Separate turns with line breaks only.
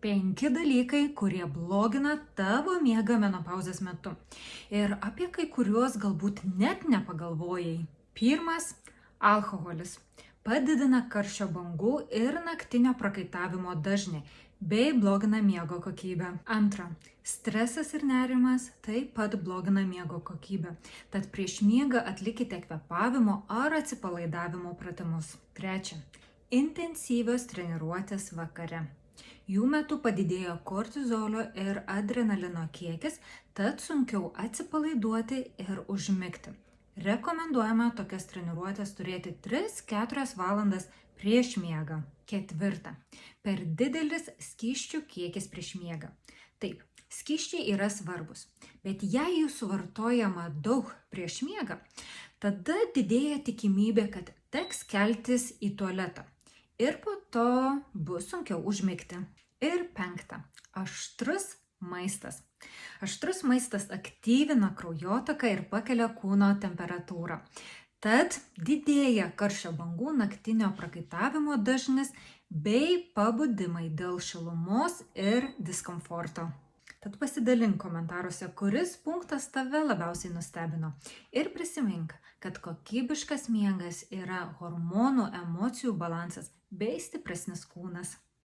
5 dalykai, kurie blogina tavo miegą menopauzės metu. Ir apie kai kuriuos galbūt net nepagalvojai. Pirmas - alkoholis. Padidina karščio bangų ir naktinio prakaitavimo dažnį bei blogina miego kokybę. Antra - stresas ir nerimas taip pat blogina miego kokybę. Tad prieš miegą atlikite kvėpavimo ar atsipalaidavimo pratimus. Trečia - intensyvios treniruotės vakare. Jų metu padidėjo kortizolio ir adrenalino kiekis, tad sunkiau atsipalaiduoti ir užmigti. Rekomenduojama tokias treniruotės turėti 3-4 valandas prieš miegą. Ketvirta. Per didelis skysčių kiekis prieš miegą. Taip, skysčiai yra svarbus, bet jei jų suvartojama daug prieš miegą, tada didėja tikimybė, kad teks keltis į tualetą. Ir po to bus sunkiau užmigti. Ir penkta. Aštrus maistas. Aštrus maistas aktyvina kraujotaką ir pakelia kūno temperatūrą. Tad didėja karščio bangų, naktinio prakaitavimo dažnis bei pabudimai dėl šilumos ir diskomforto. Tad pasidalink komentaruose, kuris punktas tave labiausiai nustebino. Ir prisimink, kad kokybiškas miegas yra hormonų, emocijų balansas bei stipresnis kūnas.